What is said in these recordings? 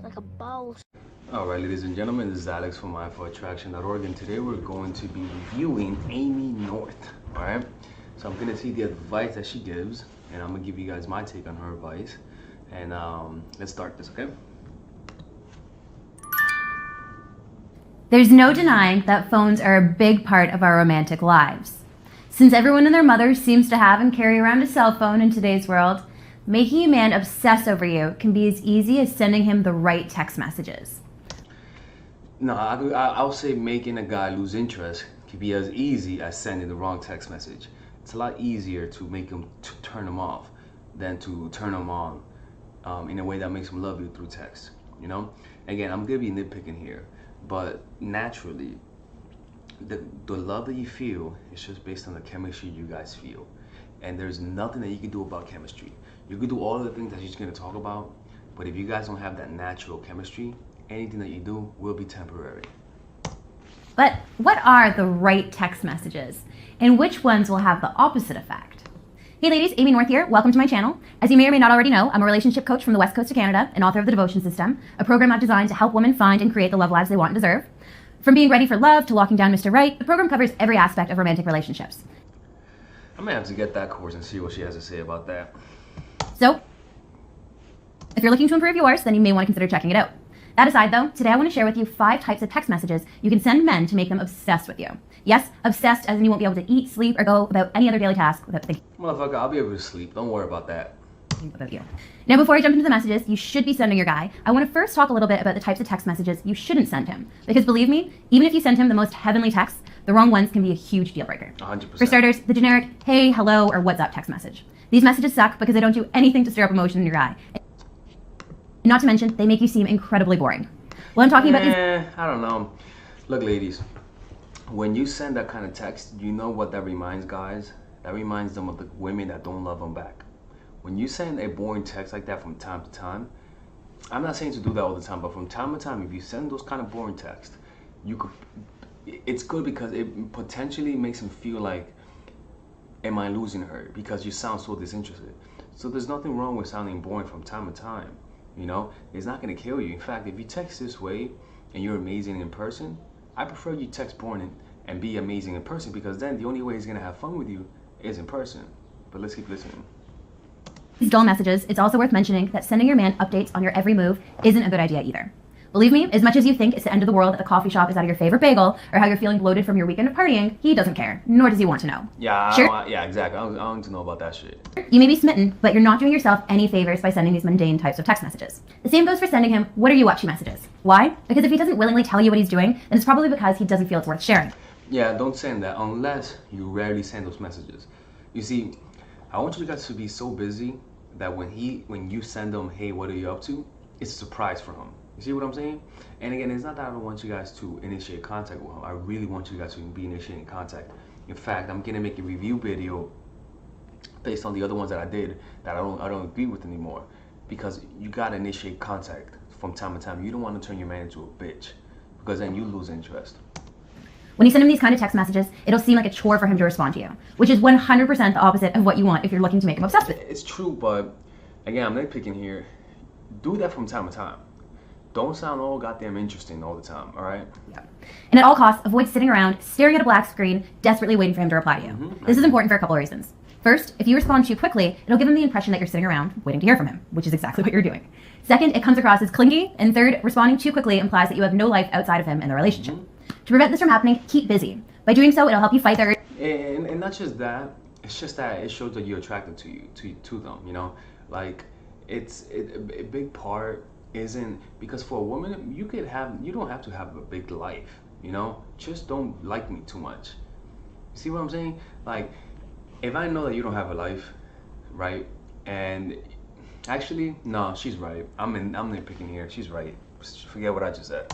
like a boss. Alright, ladies and gentlemen, this is Alex from mindforattraction.org, and today we're going to be reviewing Amy North. Alright, so I'm going to see the advice that she gives, and I'm going to give you guys my take on her advice. And let's start this, okay? There's no denying that phones are a big part of our romantic lives. Since everyone and their mother seems to have and carry around a cell phone in today's world, making a man obsess over you can be as easy as sending him the right text messages. No, I'll say making a guy lose interest can be as easy as sending the wrong text message. It's a lot easier to make him turn him off than to turn him on in a way that makes him love you through text, you know? Again, I'm gonna be nitpicking here, but naturally, the love that you feel is just based on the chemistry you guys feel. And there's nothing that you can do about chemistry. You can do all the things that she's gonna talk about, but if you guys don't have that natural chemistry, anything that you do will be temporary. But what are the right text messages? And which ones will have the opposite effect? Hey ladies, Amy North here. Welcome to my channel. As you may or may not already know, I'm a relationship coach from the West Coast of Canada and author of The Devotion System, a program I've designed to help women find and create the love lives they want and deserve. From being ready for love to locking down Mr. Right, the program covers every aspect of romantic relationships. I may have to get that course and see what she has to say about that. So, if you're looking to improve yours, then you may want to consider checking it out. That aside though, today I want to share with you 5 types of text messages you can send men to make them obsessed with you. Yes, obsessed as in you won't be able to eat, sleep, or go about any other daily task without thinking Motherfucker, I'll be able to sleep. Don't worry about that. about you. Now before I jump into the messages you should be sending your guy, I want to first talk a little bit about the types of text messages you shouldn't send him. Because believe me, even if you send him the most heavenly texts, the wrong ones can be a huge deal breaker. 100%. For starters, the generic, hey, hello, or what's up text message. These messages suck because they don't do anything to stir up emotion in your guy. Not to mention, they make you seem incredibly boring. Well, I'm talking about these... I don't know. Look, ladies, when you send that kind of text, you know what that reminds guys? That reminds them of the women that don't love them back. When you send a boring text like that from time to time, I'm not saying to do that all the time, but from time to time, if you send those kind of boring texts, it's good because it potentially makes them feel like, am I losing her? Because you sound so disinterested. So there's nothing wrong with sounding boring from time to time. You know, it's not going to kill you. In fact, if you text this way and you're amazing in person, I prefer you text boring and be amazing in person, because then the only way he's going to have fun with you is in person. But let's keep listening. These dull messages, it's also worth mentioning that sending your man updates on your every move isn't a good idea either. Believe me, as much as you think it's the end of the world that the coffee shop is out of your favorite bagel, or how you're feeling bloated from your weekend of partying, he doesn't care, nor does he want to know. Yeah, Sure. yeah, exactly. I don't need to know about that shit. You may be smitten, but you're not doing yourself any favors by sending these mundane types of text messages. The same goes for sending him, what are you watching messages. Why? Because if he doesn't willingly tell you what he's doing, then it's probably because he doesn't feel it's worth sharing. Yeah, don't send that unless you rarely send those messages. You see, I want you guys to be so busy that when you send them, hey, what are you up to? It's a surprise for him. You see what I'm saying? And again, it's not that I don't want you guys to initiate contact with him. I really want you guys to be initiating contact. In fact, I'm gonna make a review video based on the other ones that I did that I don't agree with anymore. Because you gotta initiate contact from time to time. You don't want to turn your man into a bitch, because then you lose interest. When you send him these kind of text messages, it'll seem like a chore for him to respond to you, which is 100% the opposite of what you want if you're looking to make him obsessed with you. It's true, but again, I'm nitpicking here. Do that from time to time. Don't sound all goddamn interesting all the time, all right? Yeah. And at all costs, avoid sitting around, staring at a black screen, desperately waiting for him to reply to you. This is important for a couple of reasons. First, if you respond too quickly, it'll give him the impression that you're sitting around waiting to hear from him, which is exactly what you're doing. Second, it comes across as clingy. And third, responding too quickly implies that you have no life outside of him in the relationship. To prevent this from happening, keep busy. By doing so, it'll help you fight the urge. And not just that, it's just that it shows that you're attracted to them, you know? Like, a big part isn't, because for a woman, you don't have to have a big life, you know? Just don't like me too much. You see what I'm saying? Like, if I know that you don't have a life, right? And actually, no, she's right. I'm nitpicking here. She's right. Forget what I just said.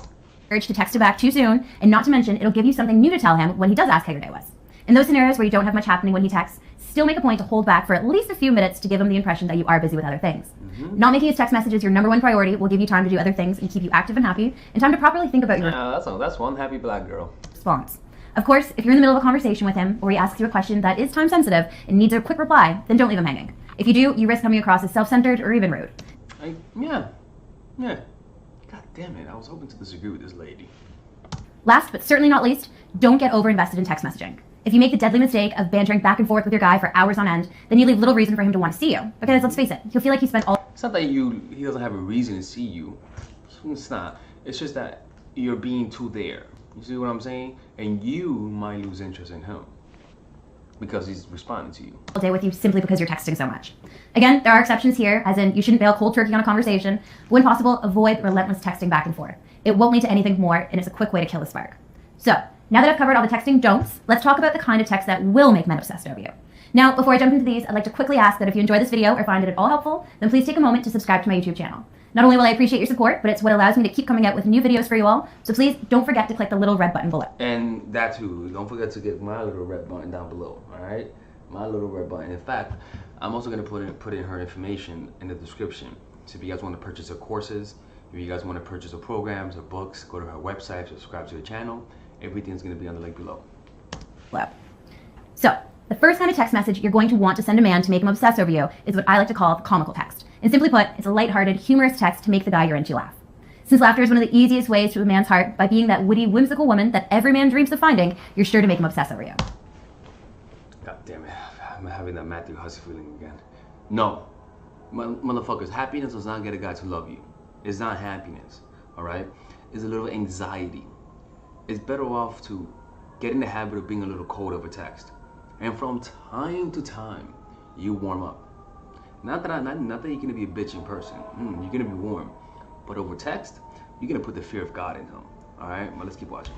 Urge to text him back too soon, and not to mention, it'll give you something new to tell him when he does ask how your day was. In those scenarios where you don't have much happening when he texts, still make a point to hold back for at least a few minutes to give him the impression that you are busy with other things. Not making his text messages your #1 priority will give you time to do other things and keep you active and happy, and time to properly think about your That's one happy black girl. response. Of course, if you're in the middle of a conversation with him, or he asks you a question that is time sensitive and needs a quick reply, then don't leave him hanging. If you do, you risk coming across as self-centered or even rude. Yeah. God damn it, I was hoping to disagree with this lady. Last but certainly not least, don't get over-invested in text messaging. If you make the deadly mistake of bantering back and forth with your guy for hours on end, then you leave little reason for him to want to see you. Because let's face it, he'll feel like he spent all... It's not that he doesn't have a reason to see you. It's not. It's just that you're being too there. You see what I'm saying? And you might lose interest in him because he's responding to you. ...all day with you simply because you're texting so much. Again, there are exceptions here, as in you shouldn't bail cold turkey on a conversation. But when possible, avoid relentless texting back and forth. It won't lead to anything more, and it's a quick way to kill the spark. So, now that I've covered all the texting don'ts, let's talk about the kind of text that will make men obsessed over you. Now, before I jump into these, I'd like to quickly ask that if you enjoy this video or find it at all helpful, then please take a moment to subscribe to my YouTube channel. Not only will I appreciate your support, but it's what allows me to keep coming out with new videos for you all, so please don't forget to click the little red button below. And that too, don't forget to get my little red button down below, alright? My little red button. In fact, I'm also going to put in her information in the description. So if you guys want to purchase her courses, if you guys want to purchase her programs or books, go to her website, subscribe to the channel. Everything's going to be on the link below. So, the first kind of text message you're going to want to send a man to make him obsess over you is what I like to call the comical text. And simply put, it's a lighthearted, humorous text to make the guy you're into laugh. Since laughter is one of the easiest ways to a man's heart, by being that witty, whimsical woman that every man dreams of finding, you're sure to make him obsess over you. God damn it, I'm having that Matthew Hussey feeling again. No, motherfuckers, happiness does not get a guy to love you. It's not happiness, alright? It's a little anxiety. It's better off to get in the habit of being a little cold over text. And from time to time, you warm up. Not that you're gonna be a bitch in person. You're gonna be warm. But over text, you're gonna put the fear of God in him. Alright, well, let's keep watching.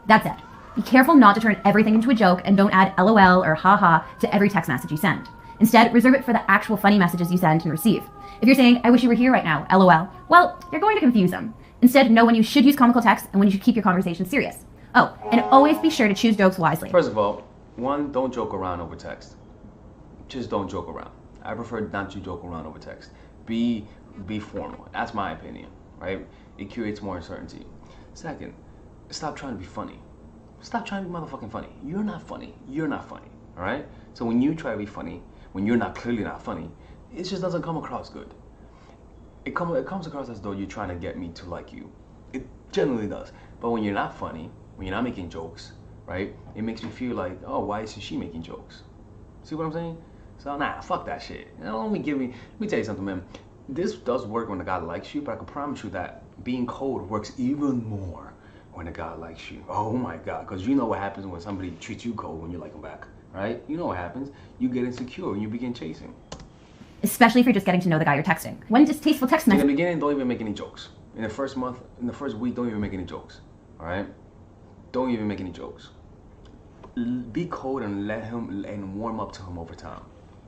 That's it. Be careful not to turn everything into a joke and don't add LOL or haha to every text message you send. Instead, reserve it for the actual funny messages you send and receive. If you're saying, I wish you were here right now, LOL, well, you're going to confuse them. Instead, know when you should use comical text and when you should keep your conversation serious. Oh, and always be sure to choose jokes wisely. First of all, one, don't joke around over text. Just don't joke around. I prefer not to joke around over text. Be formal. That's my opinion, right? It creates more uncertainty. Second, stop trying to be funny. Stop trying to be motherfucking funny. You're not funny. You're not funny, all right? So when you try to be funny, when you're not clearly not funny, it just doesn't come across good. It comes across as though you're trying to get me to like you. It generally does. But when you're not funny, when you're not making jokes, right? It makes me feel like, oh, why isn't she making jokes? See what I'm saying? So nah, fuck that shit. You know, let me tell you something, man. This does work when a guy likes you, but I can promise you that being cold works even more when a guy likes you. Oh my God, because you know what happens when somebody treats you cold when you like them back, right? You know what happens. You get insecure and you begin chasing. Especially if you're just getting to know the guy you're texting. When distasteful text messages... In the beginning, don't even make any jokes. In the first month, in the first week, don't even make any jokes, all right? Don't even make any jokes. Be cold and let him and warm up to him over time.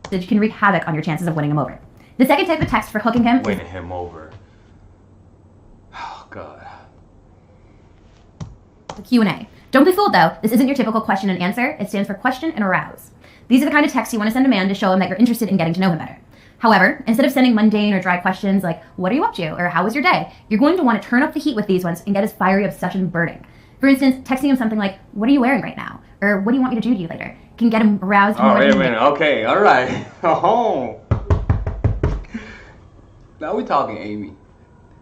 ...that can wreak havoc on your chances of winning him over. The second type of text for hooking him Winning him over. Oh, God. The Q&A. Don't be fooled, though. This isn't your typical question and answer. It stands for question and arouse. These are the kind of texts you want to send a man to show him that you're interested in getting to know him better. However, instead of sending mundane or dry questions like, what are you up to? Or how was your day? You're going to want to turn up the heat with these ones and get his fiery obsession burning. For instance, texting him something like, what are you wearing right now? Or what do you want me to do to you later? Can get him aroused more. Oh, wait a minute. Okay, all right. Oh. Now we're talking, Amy.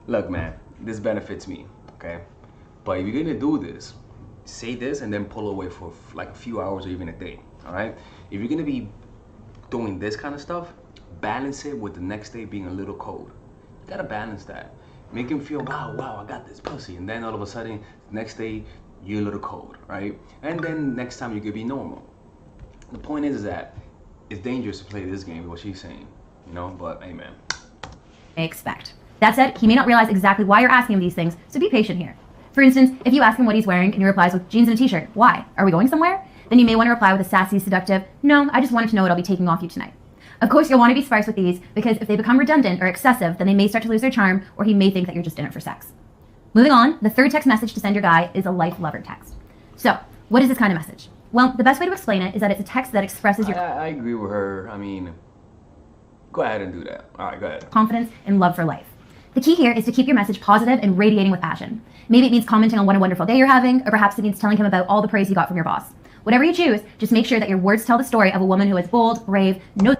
Look, man, this benefits me, okay? But if you're gonna do this, say this and then pull away for like a few hours or even a day, all right? If you're gonna be doing this kind of stuff, balance it with the next day being a little cold. You gotta balance that. Make him feel, wow, I got this pussy. And then all of a sudden, next day, you're a little cold, right? And then next time you could be normal. The point is that it's dangerous to play this game, is what she's saying, you know? But, hey, man. Expect. That said, he may not realize exactly why you're asking him these things, so be patient here. For instance, if you ask him what he's wearing and he replies with jeans and a t-shirt, why? Are we going somewhere? Then you may want to reply with a sassy, seductive, no, I just wanted to know what I'll be taking off you tonight. Of course, you'll want to be sparse with these, because if they become redundant or excessive, then they may start to lose their charm, or he may think that you're just in it for sex. Moving on, the third text message to send your guy is a life lover text. So, what is this kind of message? Well, the best way to explain it is that it's a text that expresses your... I agree with her. I mean, go ahead and do that. All right, go ahead. ...confidence and love for life. The key here is to keep your message positive and radiating with passion. Maybe it means commenting on what a wonderful day you're having, or perhaps it means telling him about all the praise you got from your boss. Whatever you choose, just make sure that your words tell the story of a woman who is bold, brave, no...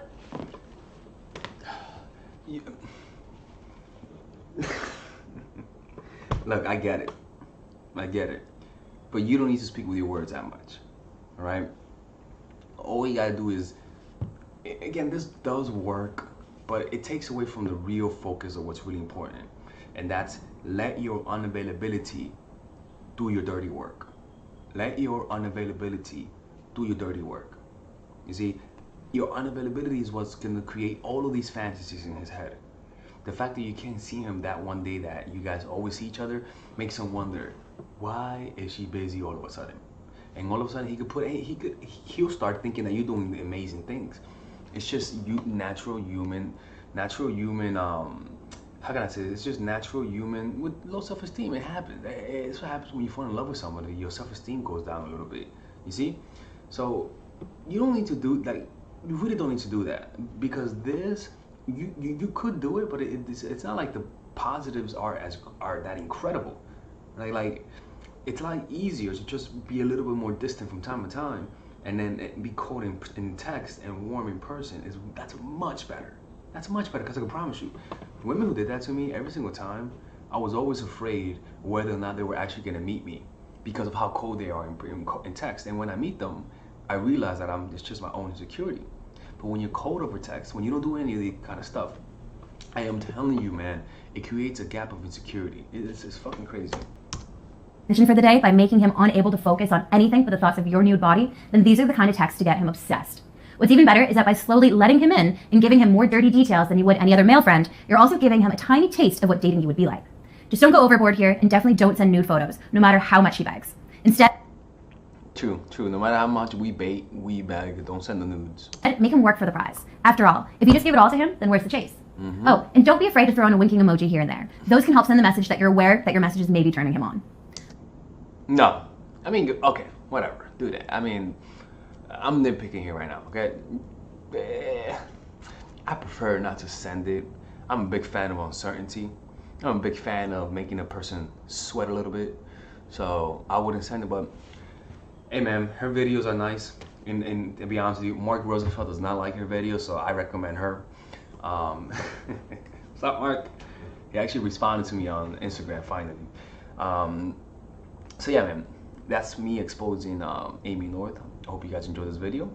Look, I get it. I get it. But you don't need to speak with your words that much. All right? All you gotta do is, again, this does work, but it takes away from the real focus of what's really important. And that's let your unavailability do your dirty work. Let your unavailability do your dirty work. You see, your unavailability is what's gonna create all of these fantasies in his head. The fact that you can't see him that one day that you guys always see each other makes him wonder, why is she busy all of a sudden? And all of a sudden he'll start thinking that you're doing amazing things. It's just natural human, how can I say this? It's just natural human with low self-esteem. It happens. It's what happens when you fall in love with somebody. Your self-esteem goes down a little bit. You see? So you don't need to do, like, you really don't need to do that, because this, you could do it, but it's not like the positives are that incredible. Like it's like easier to just be a little bit more distant from time to time, and then be cold in text and warm in person. That's much better. That's much better, because I can promise you, women who did that to me every single time, I was always afraid whether or not they were actually gonna meet me because of how cold they are in text. And when I meet them, I realize that it's just my own insecurity. But when you're cold over text, when you don't do any of the kind of stuff, I am telling you, man, it creates a gap of insecurity. It's fucking crazy. Mission for the day, by making him unable to focus on anything but the thoughts of your nude body, then these are the kind of texts to get him obsessed. What's even better is that by slowly letting him in and giving him more dirty details than you would any other male friend, you're also giving him a tiny taste of what dating you would be like. Just don't go overboard here, and definitely don't send nude photos, no matter how much he begs. Instead, True. No matter how much we beg, don't send the nudes. make him work for the prize. After all, if you just give it all to him, then where's the chase? Oh, and don't be afraid to throw in a winking emoji here and there. Those can help send the message that you're aware that your message is maybe turning him on. No. I mean, okay, whatever. Do that. I mean, I'm nitpicking here right now, okay? I prefer not to send it. I'm a big fan of uncertainty. I'm a big fan of making a person sweat a little bit. So I wouldn't send it, but hey man, her videos are nice. And to be honest with you, Mark Rosenfeld does not like her videos, so I recommend her. What's up, Mark? He actually responded to me on Instagram finally. So yeah, man, that's me exposing Amy North. I hope you guys enjoyed this video.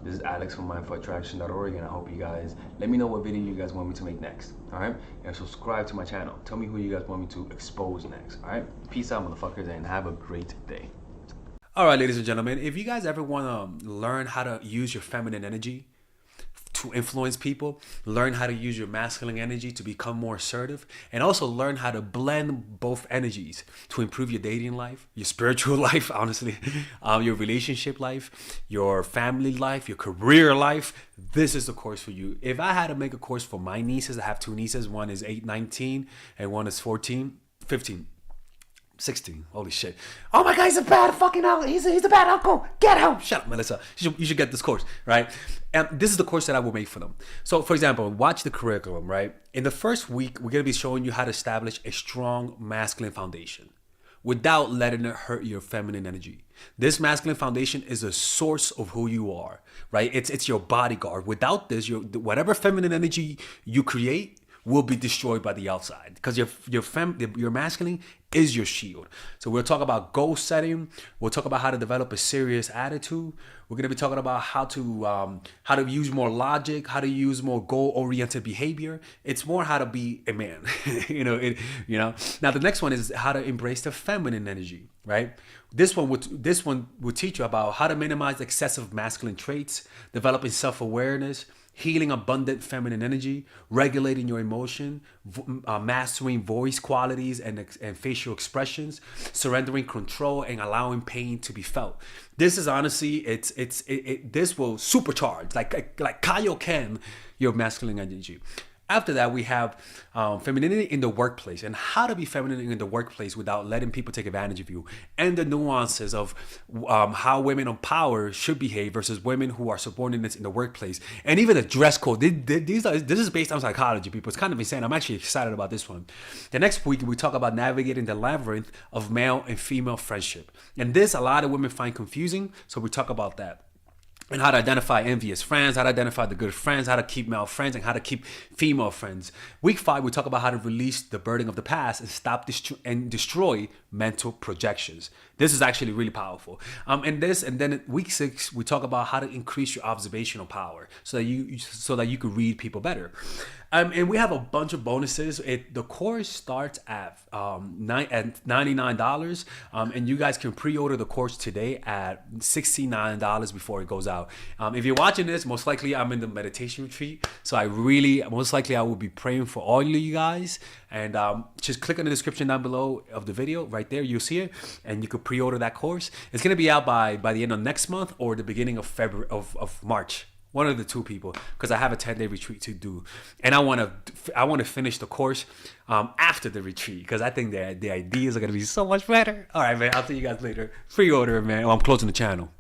This is Alex from mindforattraction.org, and I hope you guys let me know what video you guys want me to make next. All right, and subscribe to my channel. Tell me who you guys want me to expose next. All right, peace out, motherfuckers, and have a great day. All right, ladies and gentlemen, if you guys ever want to learn how to use your feminine energy to influence people, learn how to use your masculine energy to become more assertive, and also learn how to blend both energies to improve your dating life, your spiritual life, honestly, your relationship life, your family life, your career life, this is the course for you. If I had to make a course for my nieces, I have two nieces, one is 19 and one is 15. 16. Holy shit. Oh my God, he's a bad fucking uncle. He's a bad uncle. Get him. Shut up, Melissa. You should get this course, right? And this is the course that I will make for them. So, for example, watch the curriculum, right? In the first week, we're going to be showing you how to establish a strong masculine foundation without letting it hurt your feminine energy. This masculine foundation is a source of who you are, right? It's your bodyguard. Without this, whatever feminine energy you create will be destroyed by the outside, because your masculine is your shield. So we'll talk about goal setting. We'll talk about how to develop a serious attitude. We're going to be talking about how to use more logic, how to use more goal-oriented behavior. It's more how to be a man. Now the next one is how to embrace the feminine energy, right? This one would teach you about how to minimize excessive masculine traits, developing self-awareness, healing abundant feminine energy, regulating your emotion, mastering voice qualities and facial expressions, surrendering control, and allowing pain to be felt. This is honestly, this will supercharge, like Kaioken, your masculine energy. After that, we have femininity in the workplace, and how to be feminine in the workplace without letting people take advantage of you, and the nuances of how women on power should behave versus women who are subordinates in the workplace, and even the dress code. This is based on psychology, people. It's kind of insane. I'm actually excited about this one. The next week, we talk about navigating the labyrinth of male and female friendship, and this a lot of women find confusing, so we talk about that. and how to identify envious friends, how to identify the good friends, how to keep male friends, and how to keep female friends. Week 5, we talk about how to release the burden of the past and stop and destroy mental projections. This is actually really powerful. And then week 6, we talk about how to increase your observational power so that you can read people better. And we have a bunch of bonuses. The course starts at $99, and you guys can pre-order the course today at $69 before it goes out. If you're watching this, most likely I'm in the meditation retreat, so most likely I will be praying for all of you guys. And just click on the description down below of the video. Right there, you'll see it, and you could pre-order that course. It's gonna be out by the end of next month or the beginning of February of March. One of the two people, because I have a 10-day retreat to do, and I want to finish the course after the retreat, because I think the ideas are gonna be so much better. All right, man. I'll see you guys later. Pre-order, man. Oh, I'm closing the channel.